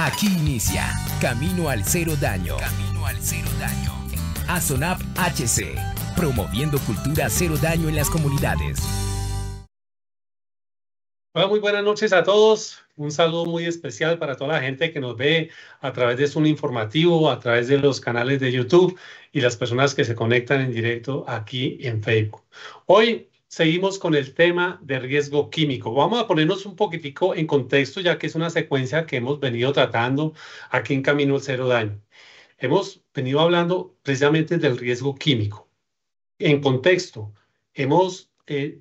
Aquí inicia Camino al Cero Daño. Camino al Cero Daño. ASONAP HC, promoviendo cultura cero daño en las comunidades. Hola, muy buenas noches a todos. Un saludo muy especial para toda la gente que nos ve a través de Zoom Informativo, a través de los canales de YouTube y las personas que se conectan en directo aquí en Facebook. Hoy seguimos con el tema de riesgo químico. Vamos a ponernos un poquitico en contexto, ya que es una secuencia que hemos venido tratando aquí en Camino al Cero Daño. Hemos venido hablando precisamente del riesgo químico. En contexto, hemos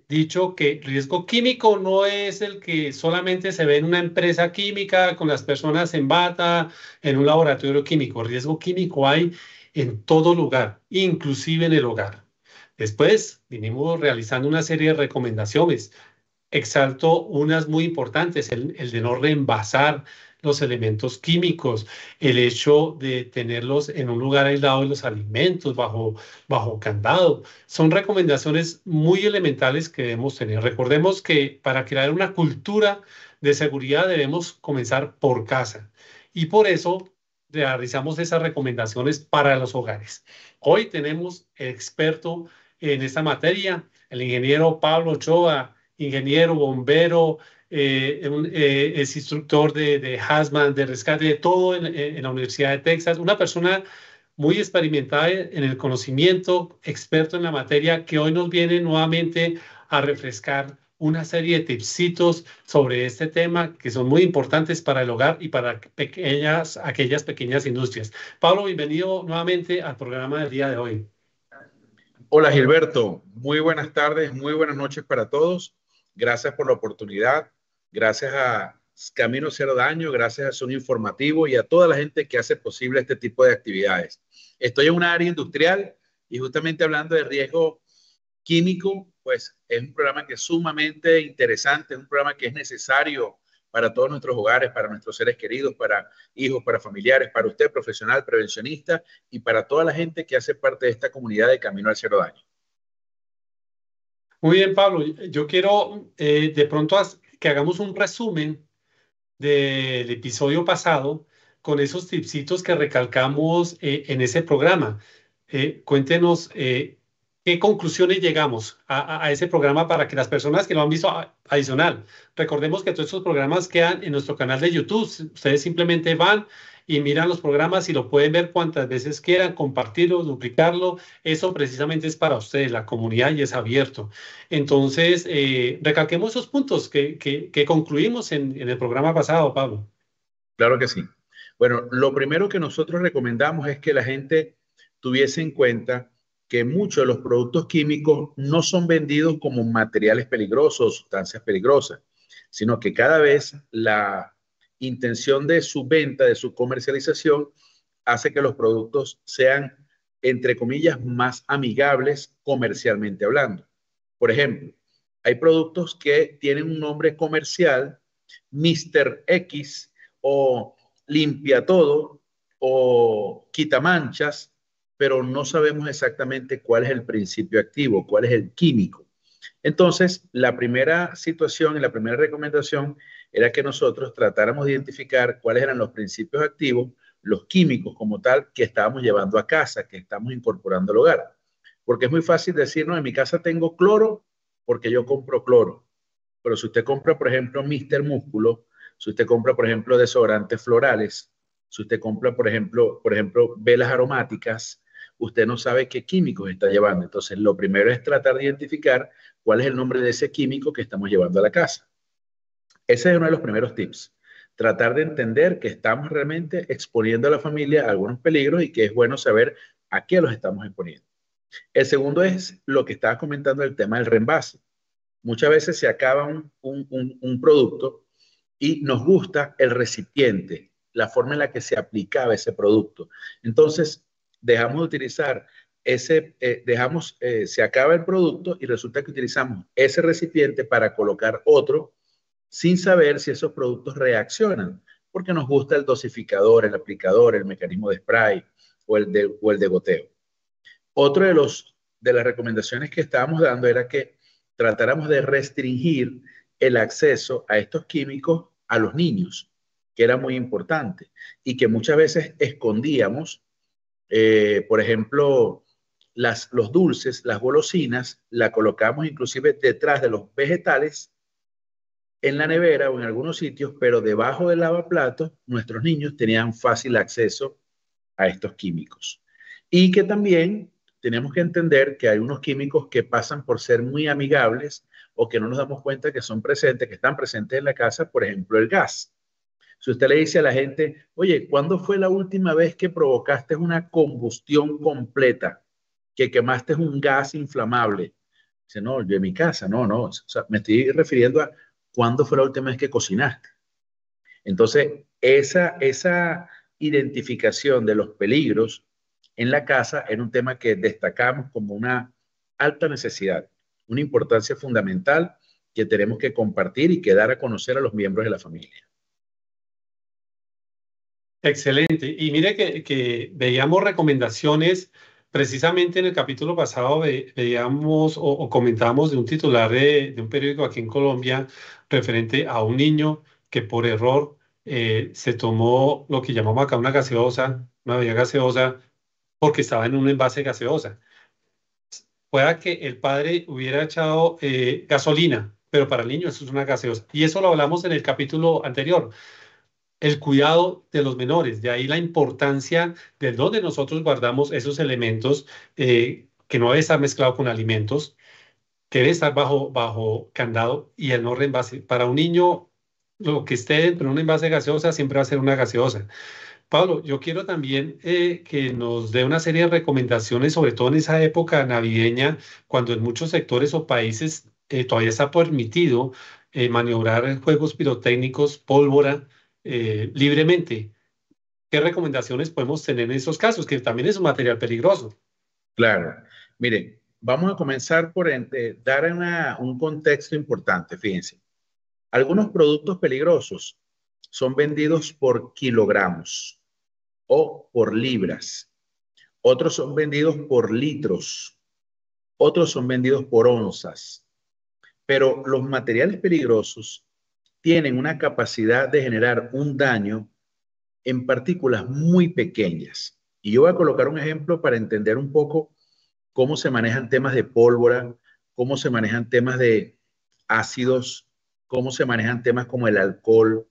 dicho que riesgo químico no es el que solamente se ve en una empresa química con las personas en bata, en un laboratorio químico. Riesgo químico hay en todo lugar, inclusive en el hogar. Después vinimos realizando una serie de recomendaciones. Exalto unas muy importantes, el de no reenvasar los elementos químicos, el hecho de tenerlos en un lugar aislado de los alimentos, bajo candado. Son recomendaciones muy elementales que debemos tener. Recordemos que para crear una cultura de seguridad debemos comenzar por casa y por eso realizamos esas recomendaciones para los hogares. Hoy tenemos el experto en esta materia, el ingeniero Pablo Ochoa, ingeniero, bombero, es instructor de hazmat, de rescate, de todo en la Universidad de Texas. Una persona muy experimentada en el conocimiento, experto en la materia, que hoy nos viene nuevamente a refrescar una serie de tipsitos sobre este tema que son muy importantes para el hogar y para aquellas pequeñas industrias. Pablo, bienvenido nuevamente al programa del día de hoy. Hola Gilberto, muy buenas tardes, muy buenas noches para todos. Gracias por la oportunidad, gracias a Camino Cero Daño, gracias a Zoom Informativo y a toda la gente que hace posible este tipo de actividades. Estoy en una área industrial y justamente hablando de riesgo químico, pues es un programa que es sumamente interesante, es un programa que es necesario para todos nuestros hogares, para nuestros seres queridos, para hijos, para familiares, para usted, profesional, prevencionista, y para toda la gente que hace parte de esta comunidad de Camino al Cero Daño. Muy bien, Pablo. Yo quiero de pronto que hagamos un resumen del episodio pasado con esos tipsitos que recalcamos en ese programa. Cuéntenos qué conclusiones llegamos a ese programa para que las personas que lo han visto adicional. Recordemos que todos estos programas quedan en nuestro canal de YouTube. Ustedes simplemente van y miran los programas y lo pueden ver cuantas veces quieran, compartirlo, duplicarlo. Eso precisamente es para ustedes, la comunidad, y es abierto. Entonces, recalquemos esos puntos que concluimos en el programa pasado, Pablo. Claro que sí. Bueno, lo primero que nosotros recomendamos es que la gente tuviese en cuenta que muchos de los productos químicos no son vendidos como materiales peligrosos o sustancias peligrosas, sino que cada vez la intención de su venta, de su comercialización, hace que los productos sean, entre comillas, más amigables comercialmente hablando. Por ejemplo, hay productos que tienen un nombre comercial, Mr. X o Limpia Todo o Quita Manchas, pero no sabemos exactamente cuál es el principio activo, cuál es el químico. Entonces, la primera situación y la primera recomendación era que nosotros tratáramos de identificar cuáles eran los principios activos, los químicos como tal, que estábamos llevando a casa, que estamos incorporando al hogar. Porque es muy fácil decir, no, en mi casa tengo cloro porque yo compro cloro. Pero si usted compra, por ejemplo, Mister Músculo, si usted compra, por ejemplo, desodorantes florales, si usted compra, por ejemplo, velas aromáticas, usted no sabe qué químicos está llevando. Entonces, lo primero es tratar de identificar cuál es el nombre de ese químico que estamos llevando a la casa. Ese es uno de los primeros tips. Tratar de entender que estamos realmente exponiendo a la familia a algunos peligros y que es bueno saber a qué los estamos exponiendo. El segundo es lo que estaba comentando, el tema del reenvase. Muchas veces se acaba un producto y nos gusta el recipiente, la forma en la que se aplicaba ese producto. Entonces, dejamos de utilizar se acaba el producto y resulta que utilizamos ese recipiente para colocar otro sin saber si esos productos reaccionan, porque nos gusta el dosificador, el aplicador, el mecanismo de spray o el de goteo. Otro de las recomendaciones que estábamos dando era que tratáramos de restringir el acceso a estos químicos a los niños. que era muy importante y que muchas veces escondíamos, por ejemplo, los dulces, las golosinas, la colocamos inclusive detrás de los vegetales en la nevera o en algunos sitios, pero debajo del lavaplatos, nuestros niños tenían fácil acceso a estos químicos. Y que también tenemos que entender que hay unos químicos que pasan por ser muy amigables o que no nos damos cuenta que son presentes, que están presentes en la casa, por ejemplo, el gas. Si usted le dice a la gente, oye, ¿cuándo fue la última vez que provocaste una combustión completa, que quemaste un gas inflamable? Dice, no, yo en mi casa, no, no. O sea, me estoy refiriendo a cuándo fue la última vez que cocinaste. Entonces, esa identificación de los peligros en la casa era un tema que destacamos como una alta necesidad, una importancia fundamental que tenemos que compartir y que dar a conocer a los miembros de la familia. Excelente. Y mire que veíamos recomendaciones, precisamente en el capítulo pasado veíamos o comentábamos de un titular de un periódico aquí en Colombia referente a un niño que por error se tomó lo que llamamos acá una gaseosa, una bebida gaseosa, porque estaba en un envase gaseosa. Pueda que el padre hubiera echado gasolina, pero para el niño eso es una gaseosa. Y eso lo hablamos en el capítulo anterior, el cuidado de los menores. De ahí la importancia de dónde nosotros guardamos esos elementos, que no debe estar mezclado con alimentos, que debe estar bajo candado y el no reenvase. Para un niño, lo que esté dentro de un envase gaseosa siempre va a ser una gaseosa. Pablo, yo quiero también que nos dé una serie de recomendaciones, sobre todo en esa época navideña, cuando en muchos sectores o países todavía está permitido maniobrar juegos pirotécnicos, pólvora, libremente. ¿Qué recomendaciones podemos tener en esos casos, que también es un material peligroso? Claro. Miren, vamos a comenzar por dar un contexto importante. Fíjense, algunos productos peligrosos son vendidos por kilogramos o por libras. Otros son vendidos por litros. Otros son vendidos por onzas. Pero los materiales peligrosos tienen una capacidad de generar un daño en partículas muy pequeñas. Y yo voy a colocar un ejemplo para entender un poco cómo se manejan temas de pólvora, cómo se manejan temas de ácidos, cómo se manejan temas como el alcohol,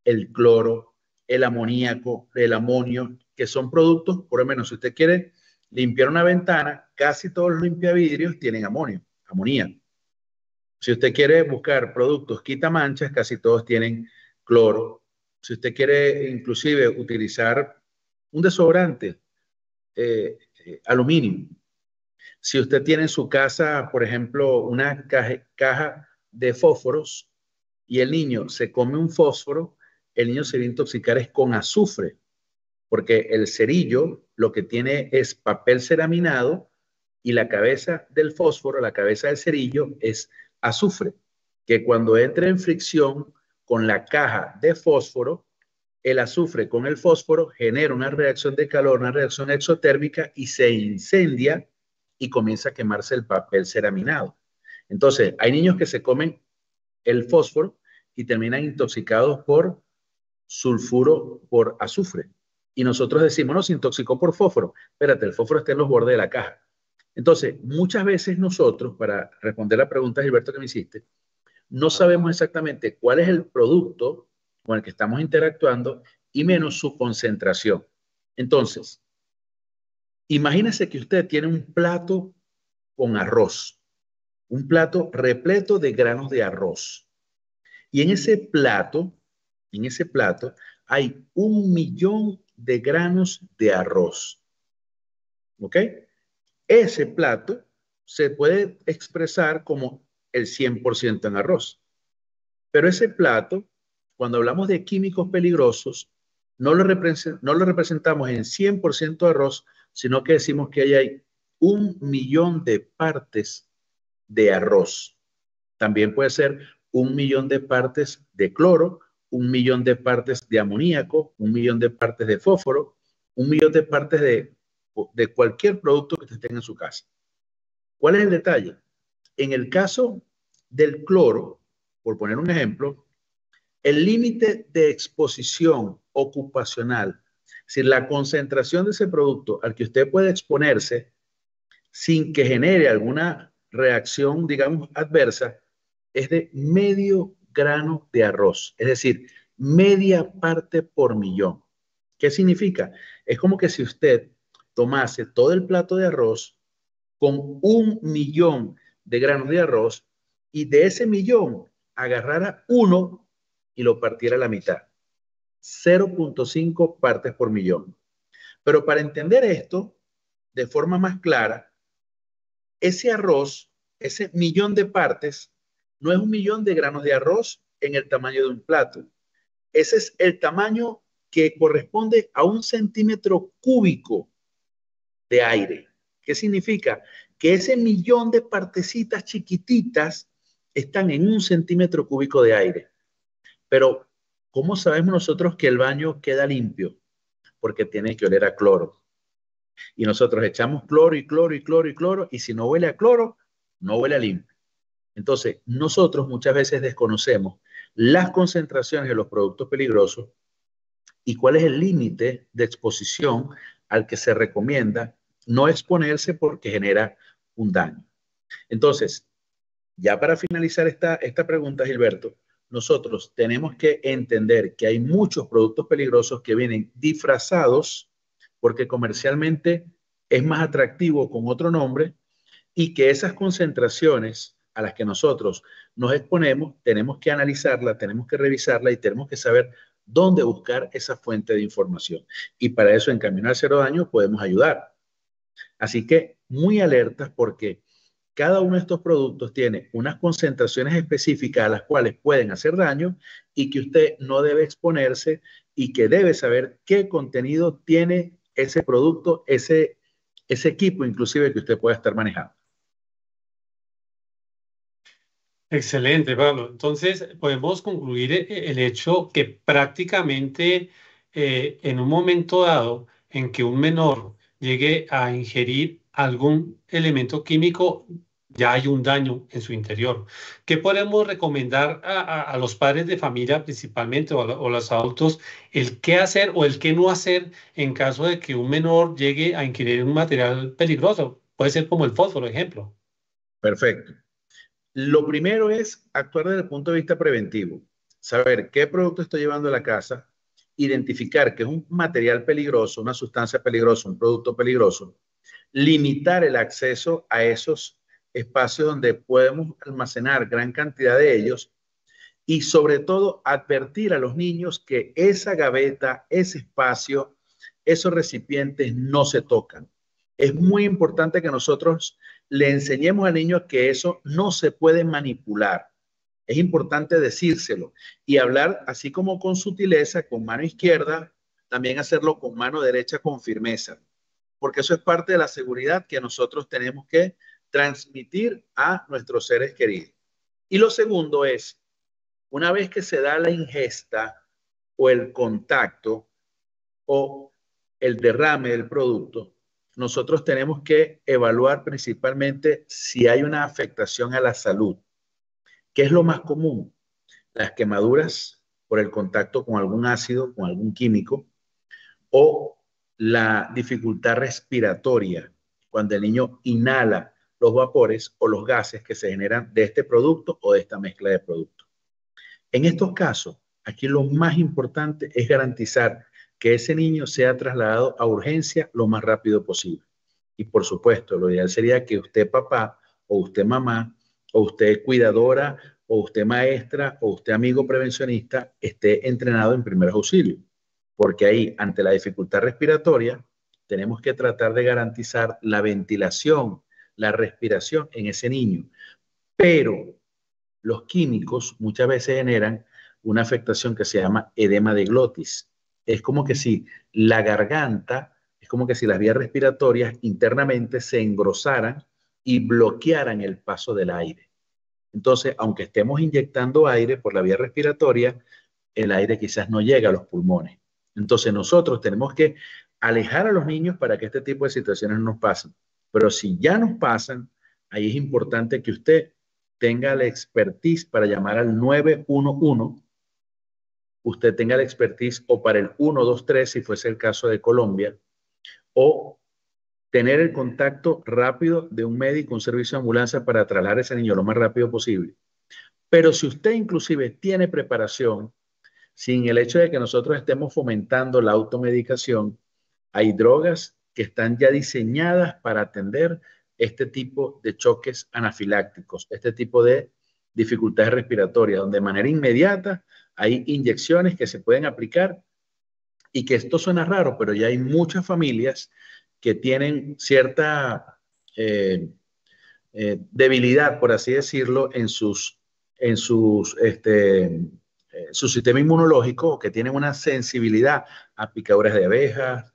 el cloro, el amoníaco, el amonio, que son productos, por lo menos si usted quiere limpiar una ventana, casi todos los limpiavidrios tienen amoníaco. Si usted quiere buscar productos quitamanchas, casi todos tienen cloro. Si usted quiere inclusive utilizar un desodorante, aluminio. Si usted tiene en su casa, por ejemplo, una caja de fósforos y el niño se come un fósforo, el niño se va a intoxicar es con azufre, porque el cerillo lo que tiene es papel ceraminado y la cabeza del fósforo, la cabeza del cerillo es azufre, que cuando entra en fricción con la caja de fósforo, el azufre con el fósforo genera una reacción de calor, una reacción exotérmica y se incendia y comienza a quemarse el papel ceraminado. Entonces, hay niños que se comen el fósforo y terminan intoxicados por sulfuro, por azufre. Y nosotros decimos, no, se intoxicó por fósforo. Espérate, el fósforo está en los bordes de la caja. Entonces, muchas veces nosotros, para responder la pregunta, Gilberto, que me hiciste, no sabemos exactamente cuál es el producto con el que estamos interactuando y menos su concentración. Entonces, imagínese que usted tiene un plato con arroz, un plato repleto de granos de arroz. Y en ese plato hay 1.000.000 de granos de arroz. ¿Ok? Ese plato se puede expresar como el 100% en arroz. Pero ese plato, cuando hablamos de químicos peligrosos, no lo representamos en 100% arroz, sino que decimos que ahí hay 1.000.000 de partes de arroz. También puede ser 1.000.000 de partes de cloro, 1.000.000 de partes de amoníaco, 1.000.000 de partes de fósforo, 1.000.000 de partes de cualquier producto que usted tenga en su casa. ¿Cuál es el detalle? En el caso del cloro, por poner un ejemplo, El límite de exposición ocupacional, es decir, la concentración de ese producto al que usted puede exponerse sin que genere alguna reacción, digamos, adversa, es de medio grano de arroz, es decir, media parte por millón. ¿Qué significa? Es como que si usted tomase todo el plato de arroz con 1 millón de granos de arroz y de ese millón agarrara uno y lo partiera a la mitad. 0.5 partes por millón. Pero para entender esto de forma más clara, ese arroz, ese millón de partes, no es 1 millón de granos de arroz en el tamaño de un plato. Ese es el tamaño que corresponde a 1 centímetro cúbico de aire. ¿Qué significa? Que ese millón de partecitas chiquititas están en 1 centímetro cúbico de aire. Pero, ¿cómo sabemos nosotros que el baño queda limpio? Porque tiene que oler a cloro. Y nosotros echamos cloro y cloro y cloro y cloro, y si no huele a cloro, no huele a limpio. Entonces, nosotros muchas veces desconocemos las concentraciones de los productos peligrosos y cuál es el límite de exposición al que se recomienda no exponerse porque genera un daño. Entonces, ya para finalizar esta pregunta, Gilberto, nosotros tenemos que entender que hay muchos productos peligrosos que vienen disfrazados porque comercialmente es más atractivo con otro nombre y que esas concentraciones a las que nosotros nos exponemos, tenemos que analizarla, tenemos que revisarla y tenemos que saber dónde buscar esa fuente de información. Y para eso en Camino al Cero Daño podemos ayudar. Así que muy alertas porque cada uno de estos productos tiene unas concentraciones específicas a las cuales pueden hacer daño y que usted no debe exponerse y que debe saber qué contenido tiene ese producto, ese equipo inclusive que usted pueda estar manejando. Excelente, Pablo. Entonces, podemos concluir el hecho que prácticamente en un momento dado en que un menor llegue a ingerir algún elemento químico, ya hay un daño en su interior. ¿Qué podemos recomendar a los padres de familia principalmente o a los adultos el qué hacer o el qué no hacer en caso de que un menor llegue a ingerir un material peligroso? Puede ser como el fósforo, ejemplo. Perfecto. Lo primero es actuar desde el punto de vista preventivo, saber qué producto estoy llevando a la casa, identificar que es un material peligroso, una sustancia peligrosa, un producto peligroso, limitar el acceso a esos espacios donde podemos almacenar gran cantidad de ellos y sobre todo advertir a los niños que esa gaveta, ese espacio, esos recipientes no se tocan. Es muy importante que nosotros le enseñemos al niño que eso no se puede manipular. Es importante decírselo y hablar así como con sutileza, con mano izquierda, también hacerlo con mano derecha con firmeza, porque eso es parte de la seguridad que nosotros tenemos que transmitir a nuestros seres queridos. Y lo segundo es, una vez que se da la ingesta o el contacto o el derrame del producto, nosotros tenemos que evaluar principalmente si hay una afectación a la salud. ¿Qué es lo más común? Las quemaduras por el contacto con algún ácido, con algún químico, o la dificultad respiratoria, cuando el niño inhala los vapores o los gases que se generan de este producto o de esta mezcla de productos. En estos casos, aquí lo más importante es garantizar que ese niño sea trasladado a urgencia lo más rápido posible. Y por supuesto, lo ideal sería que usted papá o usted mamá o usted cuidadora o usted maestra o usted amigo prevencionista esté entrenado en primeros auxilios. Porque ahí, ante la dificultad respiratoria, tenemos que tratar de garantizar la ventilación, la respiración en ese niño. Pero los químicos muchas veces generan una afectación que se llama edema de glotis. Es como que si la garganta, es como que si las vías respiratorias internamente se engrosaran y bloquearan el paso del aire. Entonces, aunque estemos inyectando aire por la vía respiratoria, el aire quizás no llega a los pulmones. Entonces, nosotros tenemos que alejar a los niños para que este tipo de situaciones no nos pasen. Pero si ya nos pasan, ahí es importante que usted tenga la expertise para llamar al 911 usted tenga la expertise o para el 123, si fuese el caso de Colombia, o tener el contacto rápido de un médico, un servicio de ambulancia para trasladar a ese niño lo más rápido posible. Pero si usted inclusive tiene preparación, sin el hecho de que nosotros estemos fomentando la automedicación, hay drogas que están ya diseñadas para atender este tipo de choques anafilácticos, este tipo de dificultades respiratorias, donde de manera inmediata hay inyecciones que se pueden aplicar y que esto suena raro, pero ya hay muchas familias que tienen cierta debilidad, por así decirlo, en su sistema inmunológico, que tienen una sensibilidad a picaduras de abejas,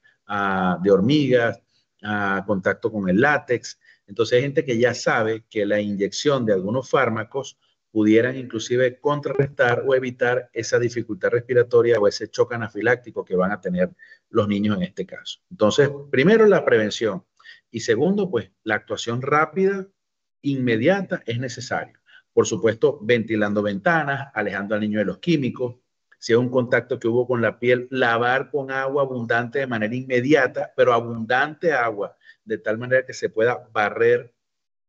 de hormigas, a contacto con el látex. Entonces hay gente que ya sabe que la inyección de algunos fármacos pudieran inclusive contrarrestar o evitar esa dificultad respiratoria o ese choque anafiláctico que van a tener los niños en este caso. Entonces, primero la prevención y segundo, pues la actuación rápida, inmediata es necesario. Por supuesto, ventilando ventanas, alejando al niño de los químicos. Si es un contacto que hubo con la piel, lavar con agua abundante de manera inmediata, pero abundante agua, de tal manera que se pueda barrer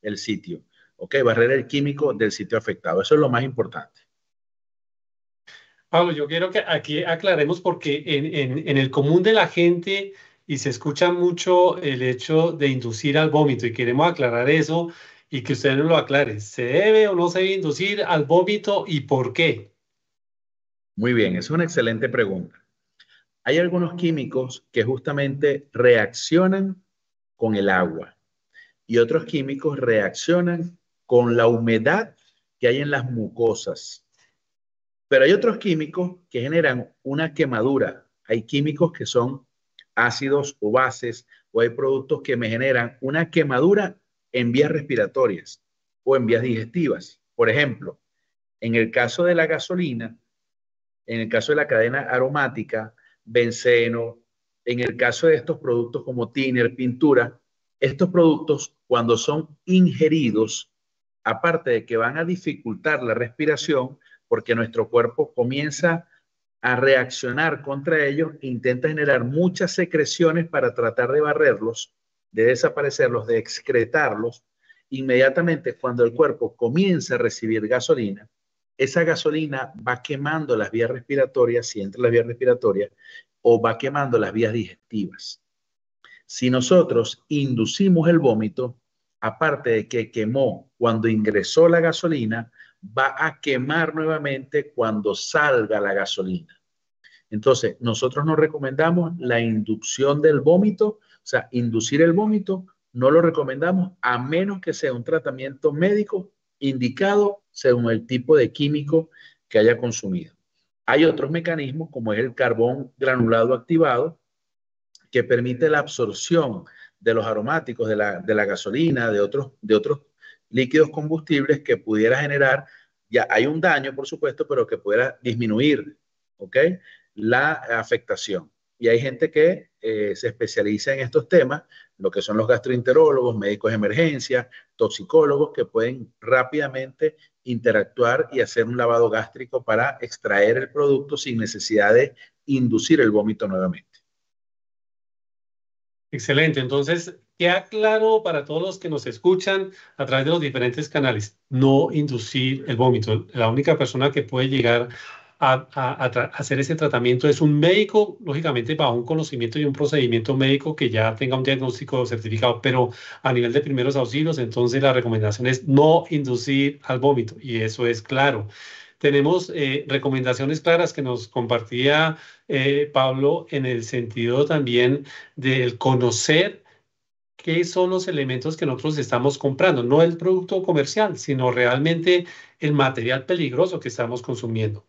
el sitio. ¿Ok? Barrer el químico del sitio afectado. Eso es lo más importante. Pablo, yo quiero que aquí aclaremos porque en el común de la gente y se escucha mucho el hecho de inducir al vómito y queremos aclarar eso y que usted nos lo aclare. ¿Se debe o no se debe inducir al vómito y por qué? Muy bien, es una excelente pregunta. Hay algunos químicos que justamente reaccionan con el agua y otros químicos reaccionan con la humedad que hay en las mucosas. Pero hay otros químicos que generan una quemadura. Hay químicos que son ácidos o bases, o hay productos que me generan una quemadura en vías respiratorias o en vías digestivas. Por ejemplo, en el caso de la gasolina, en el caso de la cadena aromática, benceno, en el caso de estos productos como thinner, pintura, estos productos cuando son ingeridos, aparte de que van a dificultar la respiración, porque nuestro cuerpo comienza a reaccionar contra ellos, intenta generar muchas secreciones para tratar de barrerlos, de desaparecerlos, de excretarlos. Inmediatamente cuando el cuerpo comienza a recibir gasolina, esa gasolina va quemando las vías respiratorias, si entra en las vías respiratorias, o va quemando las vías digestivas. Si nosotros inducimos el vómito, aparte de que quemó cuando ingresó la gasolina, va a quemar nuevamente cuando salga la gasolina. Entonces, nosotros no recomendamos la inducción del vómito, o sea, inducir el vómito, no lo recomendamos a menos que sea un tratamiento médico indicado según el tipo de químico que haya consumido. Hay otros mecanismos, como es el carbón granulado activado, que permite la absorción de los aromáticos, de la gasolina, de otros líquidos combustibles que pudiera generar, ya hay un daño, por supuesto, pero que pudiera disminuir, ¿ok?, la afectación. Y hay gente que se especializa en estos temas, lo que son los gastroenterólogos, médicos de emergencia, toxicólogos, que pueden rápidamente interactuar y hacer un lavado gástrico para extraer el producto sin necesidad de inducir el vómito nuevamente. Excelente. Entonces, queda claro para todos los que nos escuchan a través de los diferentes canales, no inducir el vómito. La única persona que puede llegar a hacer ese tratamiento es un médico, lógicamente bajo un conocimiento y un procedimiento médico que ya tenga un diagnóstico certificado, pero a nivel de primeros auxilios, entonces la recomendación es no inducir al vómito y eso es claro. Tenemos recomendaciones claras que nos compartía Pablo en el sentido también del conocer qué son los elementos que nosotros estamos comprando, no el producto comercial, sino realmente el material peligroso que estamos consumiendo.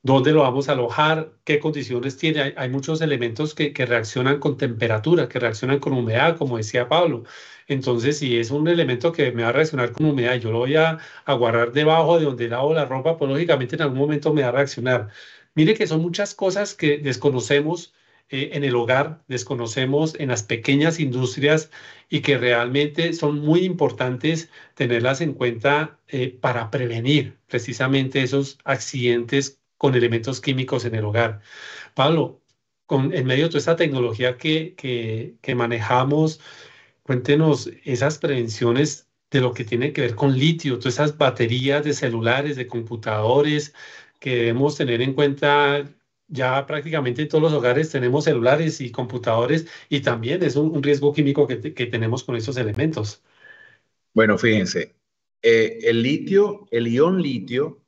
¿Dónde lo vamos a alojar? ¿Qué condiciones tiene? Hay muchos elementos que reaccionan con temperatura, que reaccionan con humedad, como decía Pablo. Entonces, si es un elemento que me va a reaccionar con humedad y yo lo voy a guardar debajo de donde lavo la ropa, pues lógicamente en algún momento me va a reaccionar. Mire que son muchas cosas que desconocemos en el hogar, desconocemos en las pequeñas industrias y que realmente son muy importantes tenerlas en cuenta para prevenir precisamente esos accidentes con elementos químicos en el hogar. Pablo, en medio de toda esta tecnología que manejamos, cuéntenos esas prevenciones de lo que tiene que ver con litio, todas esas baterías de celulares, de computadores que debemos tener en cuenta. Ya prácticamente en todos los hogares tenemos celulares y computadores y también es un riesgo químico que tenemos con estos elementos. Bueno, fíjense, el litio, el ion litio,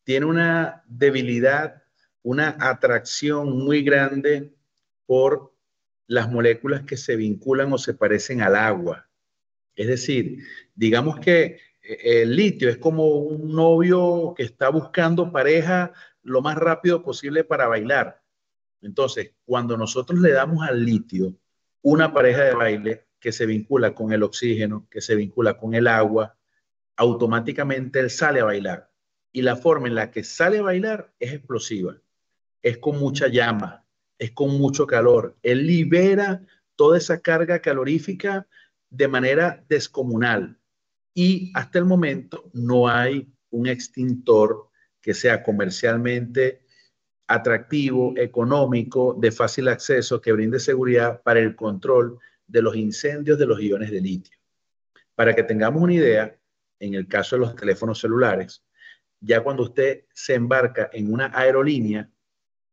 tiene una debilidad, una atracción muy grande por las moléculas que se vinculan o se parecen al agua. Es decir, digamos que el litio es como un novio que está buscando pareja lo más rápido posible para bailar. Entonces, cuando nosotros le damos al litio una pareja de baile que se vincula con el oxígeno, que se vincula con el agua, automáticamente él sale a bailar. Y la forma en la que sale a bailar es explosiva, es con mucha llama, es con mucho calor. Él libera toda esa carga calorífica de manera descomunal. Y hasta el momento no hay un extintor que sea comercialmente atractivo, económico, de fácil acceso, que brinde seguridad para el control de los incendios de los iones de litio. Para que tengamos una idea, en el caso de los teléfonos celulares, ya cuando usted se embarca en una aerolínea,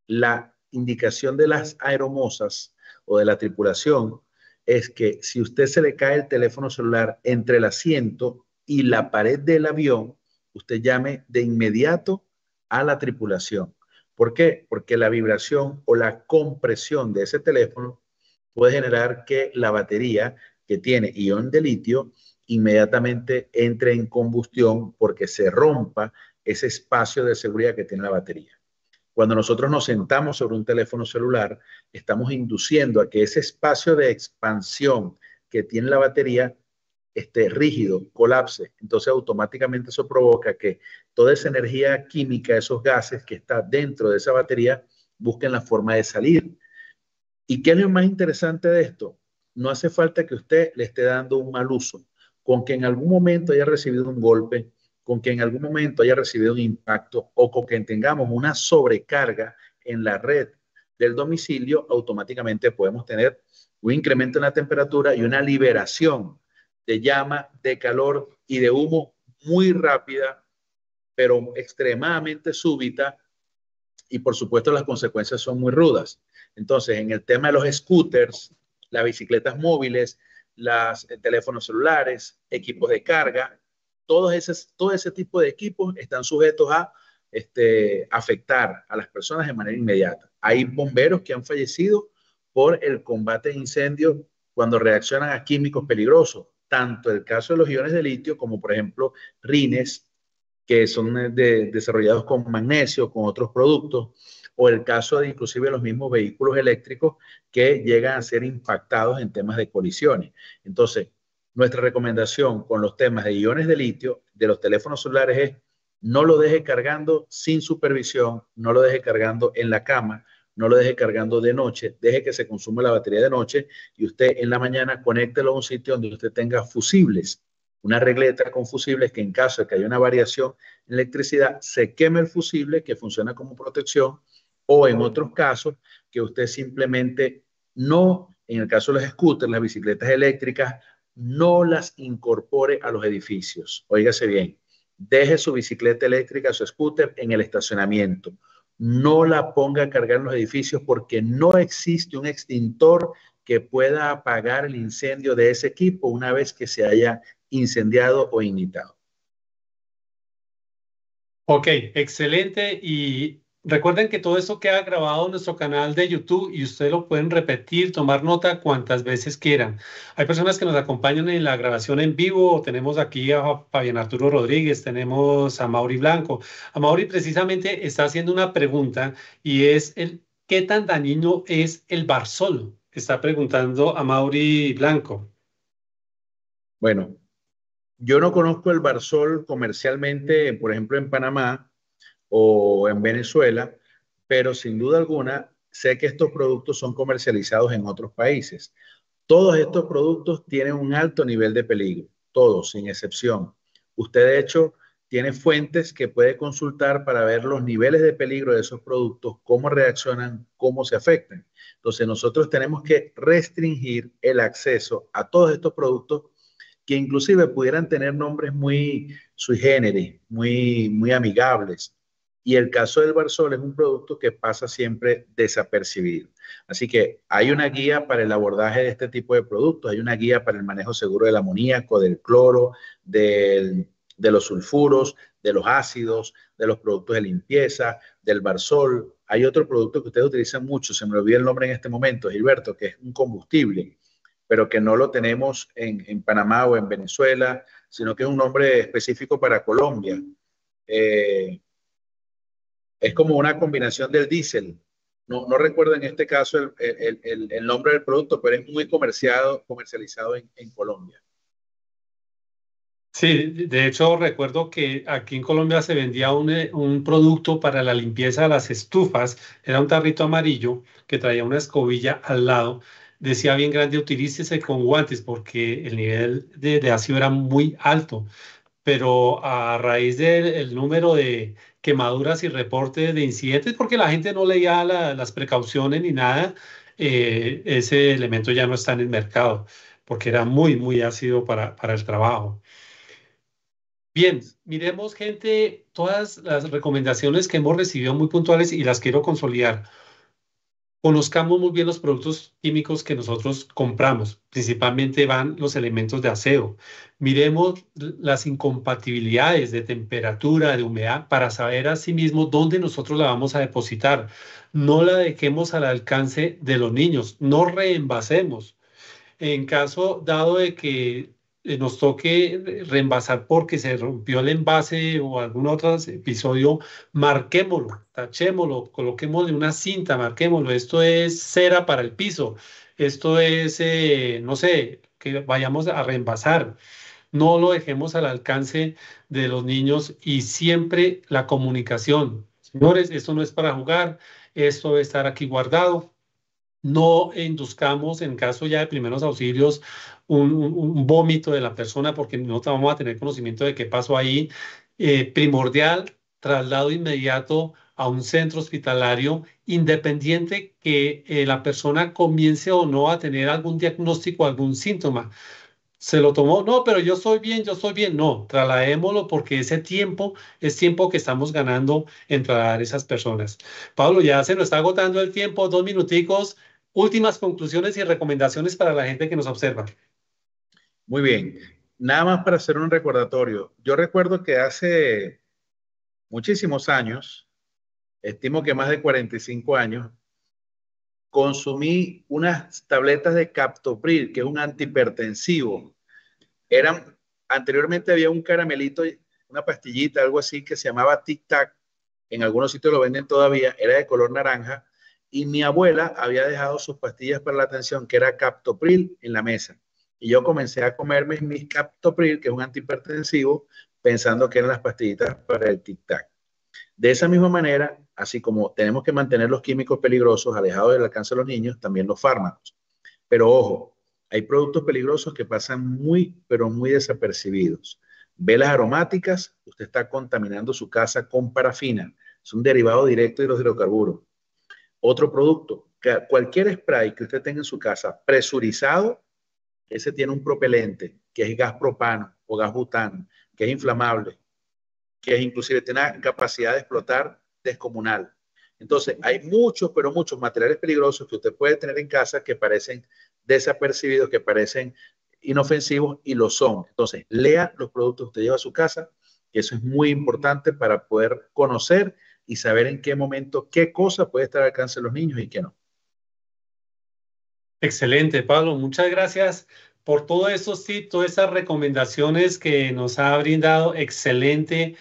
la indicación de las aeromosas o de la tripulación es que si usted se le cae el teléfono celular entre el asiento y la pared del avión, usted llame de inmediato a la tripulación. ¿Por qué? Porque la vibración o la compresión de ese teléfono puede generar que la batería que tiene ion de litio inmediatamente entre en combustión porque se rompa ese espacio de seguridad que tiene la batería. Cuando nosotros nos sentamos sobre un teléfono celular, estamos induciendo a que ese espacio de expansión que tiene la batería esté rígido, colapse. Entonces automáticamente eso provoca que toda esa energía química, esos gases que está dentro de esa batería, busquen la forma de salir. ¿Y qué es lo más interesante de esto? No hace falta que usted le esté dando un mal uso. Con que en algún momento haya recibido un golpe, con que en algún momento haya recibido un impacto o con que tengamos una sobrecarga en la red del domicilio, automáticamente podemos tener un incremento en la temperatura y una liberación de llama, de calor y de humo muy rápida, pero extremadamente súbita, y por supuesto las consecuencias son muy rudas. Entonces, en el tema de los scooters, las bicicletas móviles, los teléfonos celulares, equipos de carga, todo ese tipo de equipos están sujetos a afectar a las personas de manera inmediata. Hay bomberos que han fallecido por el combate de incendios cuando reaccionan a químicos peligrosos, tanto el caso de los iones de litio como por ejemplo rines, que son desarrollados con magnesio, con otros productos, o el caso de inclusive los mismos vehículos eléctricos que llegan a ser impactados en temas de colisiones. Entonces, nuestra recomendación con los temas de iones de litio de los teléfonos celulares es no lo deje cargando sin supervisión, no lo deje cargando en la cama, no lo deje cargando de noche, deje que se consuma la batería de noche y usted en la mañana conéctelo a un sitio donde usted tenga fusibles, una regleta con fusibles que en caso de que haya una variación en electricidad, se queme el fusible que funciona como protección, o en otros casos que usted simplemente no, en el caso de los scooters, las bicicletas eléctricas, no las incorpore a los edificios. Óigase bien, deje su bicicleta eléctrica, su scooter en el estacionamiento. No la ponga a cargar en los edificios porque no existe un extintor que pueda apagar el incendio de ese equipo una vez que se haya incendiado o ignitado. Ok, excelente. Y recuerden que todo esto queda grabado en nuestro canal de YouTube y ustedes lo pueden repetir, tomar nota cuantas veces quieran. Hay personas que nos acompañan en la grabación en vivo. Tenemos aquí a Fabián Arturo Rodríguez, tenemos a Mauri Blanco. A Mauri precisamente está haciendo una pregunta y es ¿qué tan dañino es el barzol? Está preguntando a Mauri Blanco. Bueno, yo no conozco el barzol comercialmente, por ejemplo, en Panamá o en Venezuela, pero sin duda alguna sé que estos productos son comercializados en otros países. Todos estos productos tienen un alto nivel de peligro, todos, sin excepción. Usted, de hecho, tiene fuentes que puede consultar para ver los niveles de peligro de esos productos, cómo reaccionan, cómo se afectan. Entonces nosotros tenemos que restringir el acceso a todos estos productos que inclusive pudieran tener nombres muy sui generis, muy amigables. Y el caso del Barsol es un producto que pasa siempre desapercibido. Así que hay una guía para el abordaje de este tipo de productos, hay una guía para el manejo seguro del amoníaco, del cloro, de los sulfuros, de los ácidos, de los productos de limpieza, del Barsol. Hay otro producto que ustedes utilizan mucho, se me olvidó el nombre en este momento, Gilberto, que es un combustible, pero que no lo tenemos en Panamá o en Venezuela, sino que es un nombre específico para Colombia. Eh, es como una combinación del diésel. No recuerdo en este caso el nombre del producto, pero es muy comercializado en Colombia. Sí, de hecho recuerdo que aquí en Colombia se vendía un producto para la limpieza de las estufas, era un tarrito amarillo que traía una escobilla al lado, decía bien grande, utilícese con guantes porque el nivel de ácido era muy alto, pero a raíz del número de quemaduras y reportes de incidentes, porque la gente no leía las precauciones ni nada, ese elemento ya no está en el mercado, porque era muy, muy ácido para el trabajo. Bien, miremos, gente, todas las recomendaciones que hemos recibido muy puntuales y las quiero consolidar. Conozcamos muy bien los productos químicos que nosotros compramos. Principalmente van los elementos de aseo. Miremos las incompatibilidades de temperatura, de humedad, para saber asimismo dónde nosotros la vamos a depositar. No la dejemos al alcance de los niños. No reenvasemos. En caso dado de que nos toque reemvasar porque se rompió el envase o algún otro episodio, marquémoslo, tachémoslo, coloquémosle una cinta, marquémoslo. Esto es cera para el piso. Esto es, no sé, que vayamos a reemvasar. No lo dejemos al alcance de los niños y siempre la comunicación. Señores, esto no es para jugar, esto debe estar aquí guardado. No induzcamos en caso ya de primeros auxilios un vómito de la persona porque no vamos a tener conocimiento de qué pasó ahí. Primordial, traslado inmediato a un centro hospitalario, independiente que la persona comience o no a tener algún diagnóstico, algún síntoma. Se lo tomó, no, pero yo estoy bien, yo estoy bien. No, trasladémoslo porque ese tiempo es tiempo que estamos ganando en trasladar a esas personas. Pablo, ya se nos está agotando el tiempo, 2 minuticos. Últimas conclusiones y recomendaciones para la gente que nos observa. Muy bien. Nada más para hacer un recordatorio. Yo recuerdo que hace muchísimos años, estimo que más de 45 años, consumí unas tabletas de Captopril, que es un antihipertensivo. Anteriormente había un caramelito, una pastillita, algo así, que se llamaba Tic Tac. En algunos sitios lo venden todavía, era de color naranja. Y mi abuela había dejado sus pastillas para la atención, que era Captopril, en la mesa. Y yo comencé a comerme mis Captopril, que es un antihipertensivo, pensando que eran las pastillitas para el Tic Tac. De esa misma manera, así como tenemos que mantener los químicos peligrosos alejados del alcance de los niños, también los fármacos. Pero ojo, hay productos peligrosos que pasan muy, pero muy desapercibidos. Velas aromáticas, usted está contaminando su casa con parafina. Es un derivado directo de los hidrocarburos. Otro producto, cualquier spray que usted tenga en su casa presurizado, ese tiene un propelente, que es gas propano o gas butano, que es inflamable, que inclusive tiene una capacidad de explotar descomunal. Entonces, hay muchos, pero muchos materiales peligrosos que usted puede tener en casa que parecen desapercibidos, que parecen inofensivos y lo son. Entonces, lea los productos que usted lleva a su casa, que eso es muy importante para poder conocer y saber en qué momento, qué cosa puede estar al alcance de los niños y qué no. Excelente, Pablo. Muchas gracias por todos esos tips, todas esas recomendaciones que nos ha brindado. Excelente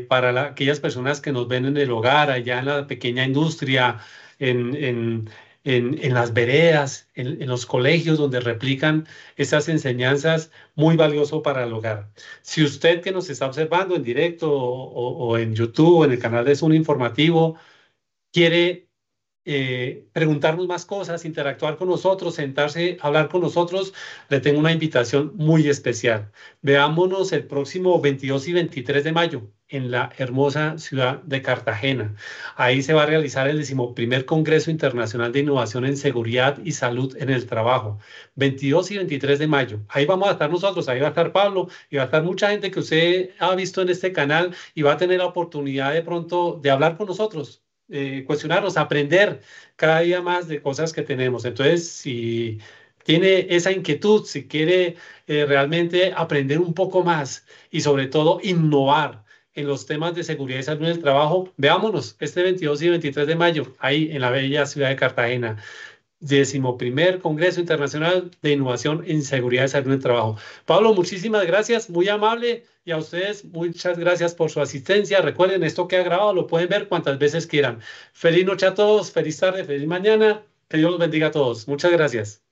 para aquellas personas que nos ven en el hogar, allá en la pequeña industria, en, en, en las veredas, en los colegios donde replican esas enseñanzas, muy valioso para el hogar. Si usted que nos está observando en directo o en YouTube o en el canal de Zoom Informativo quiere preguntarnos más cosas, interactuar con nosotros, sentarse, hablar con nosotros, le tengo una invitación muy especial. Veámonos el próximo 22 y 23 de mayo en la hermosa ciudad de Cartagena. Ahí se va a realizar el 11º Congreso Internacional de Innovación en Seguridad y Salud en el Trabajo. 22 y 23 de mayo. Ahí vamos a estar nosotros, ahí va a estar Pablo y va a estar mucha gente que usted ha visto en este canal y va a tener la oportunidad de pronto de hablar con nosotros, cuestionarnos, aprender cada día más de cosas que tenemos. Entonces, si tiene esa inquietud, si quiere realmente aprender un poco más y sobre todo innovar en los temas de seguridad y salud en el trabajo, veámonos este 22 y 23 de mayo, ahí en la bella ciudad de Cartagena. 11º Congreso Internacional de Innovación en Seguridad y Salud en el Trabajo. Pablo, muchísimas gracias, muy amable, y a ustedes muchas gracias por su asistencia. Recuerden, esto que ha grabado lo pueden ver cuantas veces quieran. Feliz noche a todos, feliz tarde, feliz mañana, que Dios los bendiga a todos. Muchas gracias.